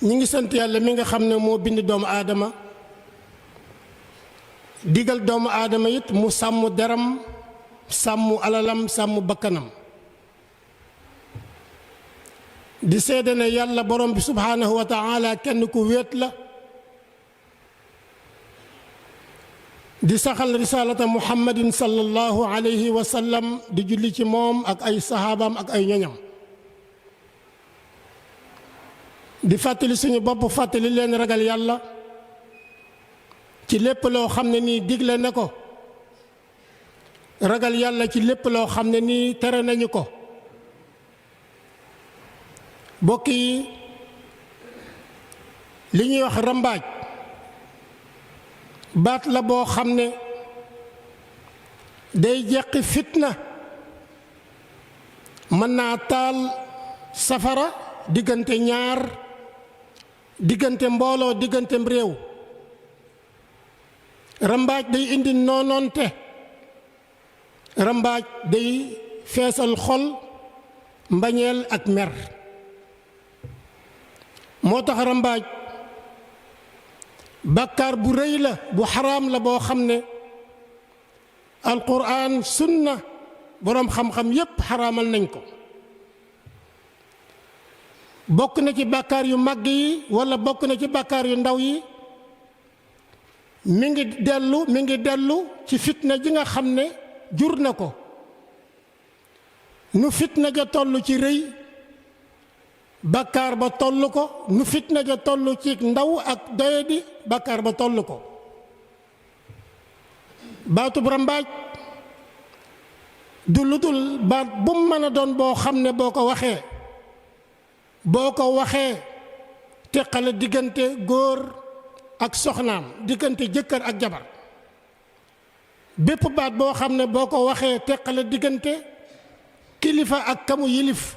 ñi ngi sant yàlla mi nga xam ne moo bind doomu aadama digal doomu aadama it mu sàmm deram sàmm alalam sàmm bakkanam di seede ne yàlla borom bi subhaanahu wa taala kenn ku wéet la di saxal risalata muhammadin sallallahu alayhi wa sallam di julli ci moom ak ay sahabaam ak ay ñoñam di fàttali suñu bopp fàttali leen ragal yàlla ci lépp loo xam ne nii digle na ko ragal yàlla ci lépp loo xam ne nii tere nañu ko bokk yi li ñuy wax rambaaj baat la boo xam ne day jeqi fitna mën naa taal safara diggante ñaar diggante mbooloo diggante réew rambaaj day indi noonoonte rambaaj day feesal xol mbañeel ak mer moo tax rambaaj bàkkaar bu rëy la bu xaraam la boo xam ne alquran sunna boroom xam-xam yépp xaraamal nañ ko bokk na ci bàkkaar yu màgg yi walla bokk na ci bàkkaar yu ndaw yi mi ngi dellu ci fitna ji nga xam ne jur na ko nu fitna ja toll ci rëy bàkkaar ba toll ko nu fitna ja toll ci ndaw ak doyadi bàkkaar ba toll ko baatub rambaaj du lu dul baat bu mu mën a doon boo xam ne boo ko waxee teqale diggante góor ak soxnaam diggante jëkkër ak jabar bépp baat boo xam ne boo ko waxee teqale diggante kilifa ak kamu yilif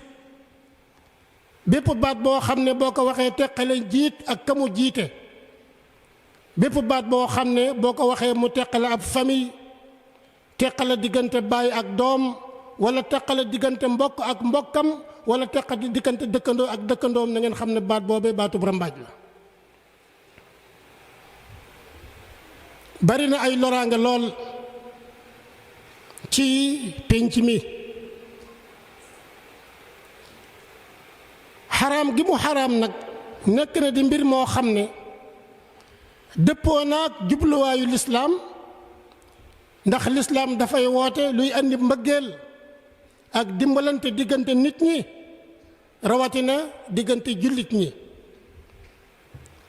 bépp baat boo xam ne boo ko waxee teqale jiit ak kamu jiite bépp baat boo xam ne boo ko waxee mu teqale ab famille teqale diggante baay ak doom wala teqale diggante mbokk ak mbokkam wala teqale diggante dëkkandoo ak dëkkandoom na ngeen xam ne baat boobee baatub rambaaj la bari na ay loraange lool ci pénc mi xaraam gi mu xaraam nag nekk na di mbir moo xam ne dëppoo naag jubluwaayu lislaam ndax lislaam dafay woote luy andi mbëggeel ak dimbalante diggante nit ñi rawatina diggante jullit ñi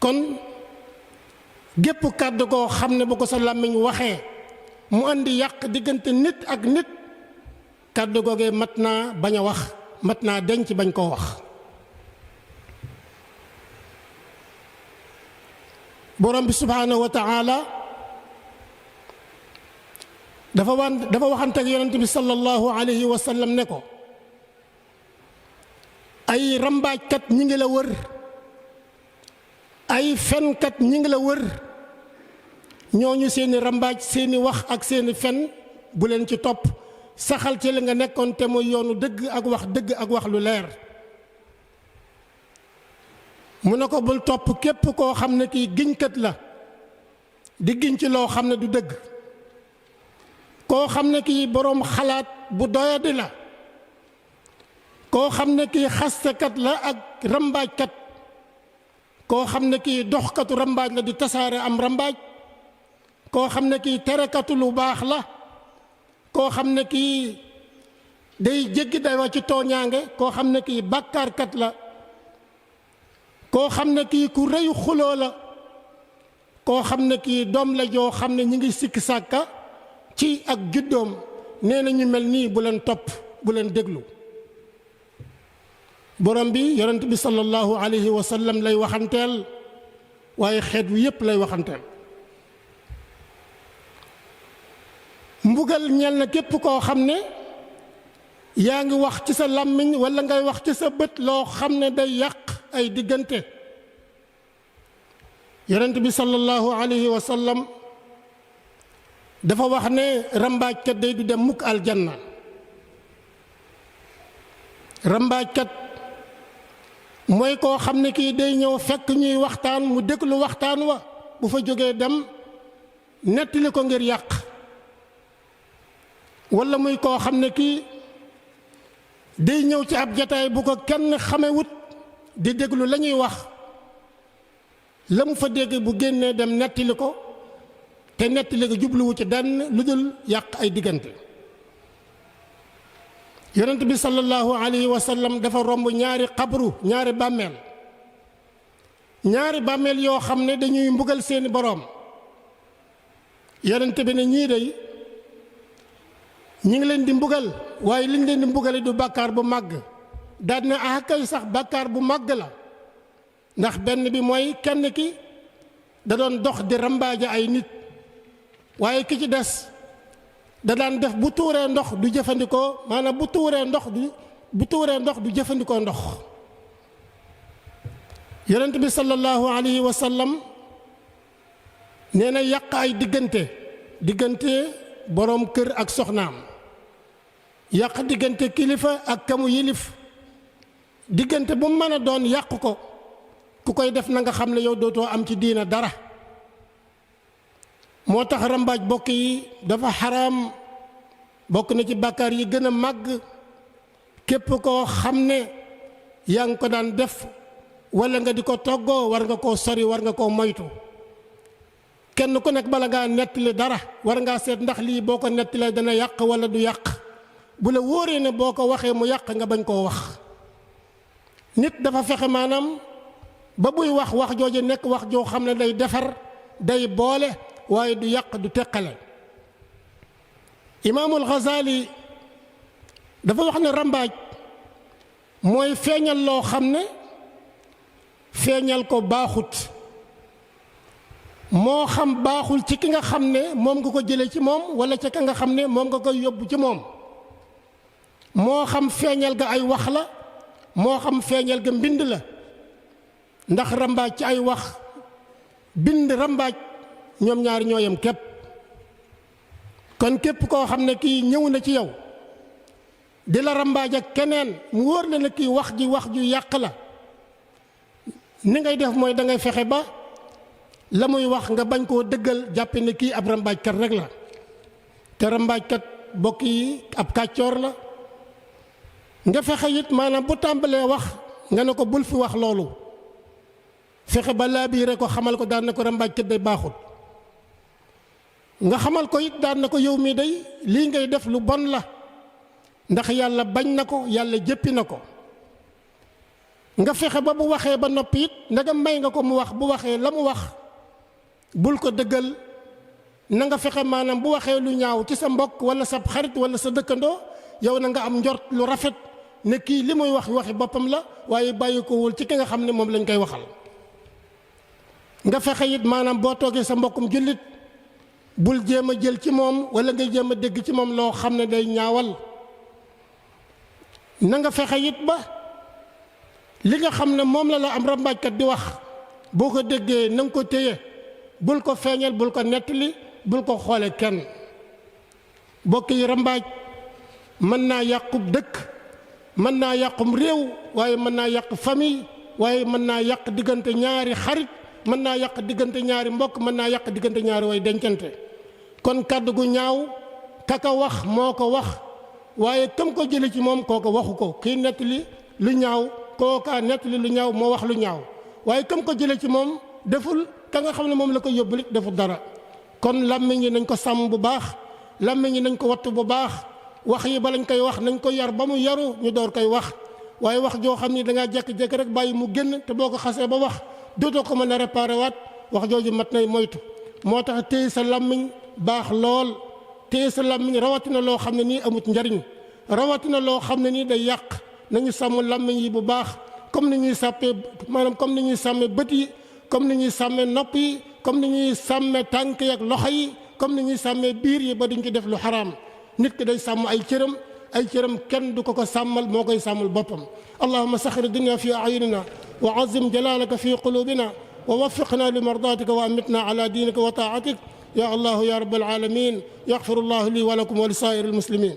kon gépp kàddu koo xam ne bu ko sa làmmiñ waxee mu andi yàq diggante nit ak nit kàddu googee mat naa bañ a wax mat naa denc bañ koo wax borom bi subhaanahu wa taala dafa waxante ak yonent bi sallallahu alayhi wa sallam ne ko ay rambaajkat ñi ngi la wër ay fenkat ñi ngi la wër ñooñu seeni rambaaj seeni wax ak seeni fen bu leen ci topp saxal ci la nga nekkoon te mooy yoonu dëgg ak wax lu leer mu ne ko bul topp képp koo xam ne kii giñkat la di giñ ci loo xam ne du dëgg koo xam ne kii boroom xalaat bu doyadi la koo xam ne kii xastekat la ak rambaajkat koo xam ne kii doxkatu rambaaj la di tasaare am rambaaj koo xam ne kii terekatu lu baax la koo xam ne kii day jéggi daywa ci tooñaange koo xam ne kii bàkkaarkat la koo xam ne kii ku rëyu xuloo la koo xam ne kii doom la joo xam ne ñi ngi sikki sàkka ci ak juddoom nee na ñu mel nii bu leen topp bu leen déglu borom bi yonent bi sallallahu alayhi wa sallam lay waxanteel waaye xeet wi yépp lay waxanteel mbugal ñel na képp koo xam ne yaa ngi wax ci sa làmmiñ walla ngay wax ci sa bët loo xam ne day yàq ay diggante yonent bi sallallahu alayhi wa sallam dafa wax ne rambaajkat day du dem mukk aljanna rambaajkat mooy koo xam ne kii day ñëw fekk ñuy waxtaan mu déglu waxtaan wa bu fa jógee dem nettali ko ngir yàq. walla muy koo xam ne kii day ñëw ci ab jataay bu ko kenn xamewut di déglu la ñuy wax la mu fa dégg bu génnee dem nettali ko te nettali ko jubluwu ci dann lu dul yàq ay diggante. yonent bi sallallahu alayhi wa sallam dafa romb ñaari xabru ñaari bàmmeel yoo xam ne dañuy mbugal seeni boroom. yonent bi ne ñii day ñi ngi leen di mbugal waaye liñ leen di mbugale du bàkkaar bu màgg. daal ne ah kay sax bàkkaar bu màgg la ndax benn bi mooy kenn ki da doon dox di rambaaja ay nit waaye ki ci des da daan def bu tuuree ndox du jëfandikoo maanaam bu tuuree ndox du jëfandikoo ndox. yonent bi sallallahu alayhi wa sallam nee na yàq ay diggante boroom kër ak soxnaam, yàq diggante kilifa ak kamu yilif, diggante bu mu mën a doon yàq ko ku koy def na nga xam ne yow dootoo am ci diina dara. moo tax rambaaj bokk yi dafa xaraam, bokk na ci bàkkaar yi gën a màgg. képp koo xam ne yaa ngi ko daan def walla nga di ko toggoo war nga koo sori, war nga koo moytu. kenn ku nekk bala ngaa nettali dara war ngaa seet ndax lii boo ko nettalee dana yàq walla du yàq. bu la wóoree ne boo ko waxee mu yàq nga bañ koo wax. nit dafa fexe maanaam ba buy wax jooju nekk wax joo xam ne day defar, day boole, waaye du yàq du teqale. Imaamul Ghazali dafa wax ne rambaaj mooy feeñal loo xam ne feeñal ko baaxut. moo xam baaxul ci ki nga xam ne moom nga ko jële ci moom walla ci ka nga xam ne moom nga koy yóbbu ci moom. moo xam feeñal ga ay wax la, moo xam feeñal ga mbind la. ndax rambaaj ci ay wax bind rambaaj ñoom ñaari ñoo yem képp. kon képp koo xam ne kii ñëw na ci yow di la rambaaj ak keneen mu wóor na ne kii wax ju yàq la, ni ngay def mooy dangay fexe ba la muy wax nga bañ koo dëggal, jàppe ne kii ab rambaajkat rek la. te rambaajkat bokk yi ab kàccoor la. nga fexe it maanaam bu tàmbalee wax nga ne ko bul fi wax loolu, fexe ba laabiire ko, xamal ko daan na ko rambaajkat day baaxul. nga xamal ko it daan na ko yow mii day lii ngay def lu bon la, ndax yàlla bañ na ko, yàlla jëppi na ko. nga fexe ba bu waxee ba noppi it ndegam may nga ko mu wax, bu waxee la mu wax bul ko dëggal. na nga fexe maanaam bu waxee lu ñaaw ci sa mbokk walla sa xarit walla sa dëkkandoo, yow na nga am njort lu rafet ne kii li muy wax waxi boppam la, waaye bàyyi ko wul ci ki nga xam ne moom lañ koy waxal. nga fexe it maanaam boo toogee sa mbokkum jullit bul jéem a jël ci moom walla nga jéem a dégg ci moom loo xam ne day ñaawal. na nga fexe it ba li nga xam ne moom la am rambaajkat di wax boo ko déggee na nga ko téye, bul ko feeñal, bul ko nettali, bul ko xoole kenn. bokk yi rambaaj mën naa yàqub dëkk, mën naa yàqum réew, waaye mën naa yàq famille, waaye mën naa yàq diggante ñaari xarit, mën naa yàq diggante ñaari mbokk, mën naa yàq diggante ñaari way dencante. kon kàddu gu ñaaw kaka wax moo ko wax, waaye kam ko jële ci moom kooka waxu ko. kii nettali lu ñaaw kooka nettali lu ñaaw moo wax lu ñaaw, waaye kam ko jële ci moom deful, ka nga xam ne moom la ko yóbbu it deful dara. kon làmmiñ yi nañ ko sàmm bu baax, làmmiñ yi nañ ko wattu bu baax. wax yi ba lañ koy wax nañ ko yar ba mu yaru ñu door koy wax, waaye wax joo xam ni dangaa jékki-jékki rek bàyyi mu génn, te boo ko xasee ba wax dootoo ko mën a réparé waat. wax jooju mat nay moytu. moo tax téye sa làmmiñ baax lool, téye sa làmmiñ rawatina loo xam ne nii amut njariñ, rawatina loo xam ne nii day yàq. nañu sàmm làmmiñ yi bu baax, comme ni ñuy sàppee maanaam comme ni ñuy sàmmee bët yi, comme ni ñuy sàmmee nopp yi, comme ni ñuy sàmmee tànk yi ak loxo yi, comme ni ñuy sàmmee biir yi ba duñ ci def lu xaraam. nit ki day sàmm ay cëram kenn du ko ko sàmmal, moo koy sàmmal boppam. allahumma saxir dunya fi ayunina wa azim jalalaka fi qulubina wa waffiqna li mardatika wa amitna ala dinika wa taatik ya allahu ya rabbal alamin. yaxfiru llahu li wa lakum wa li saa'iri almuslimin.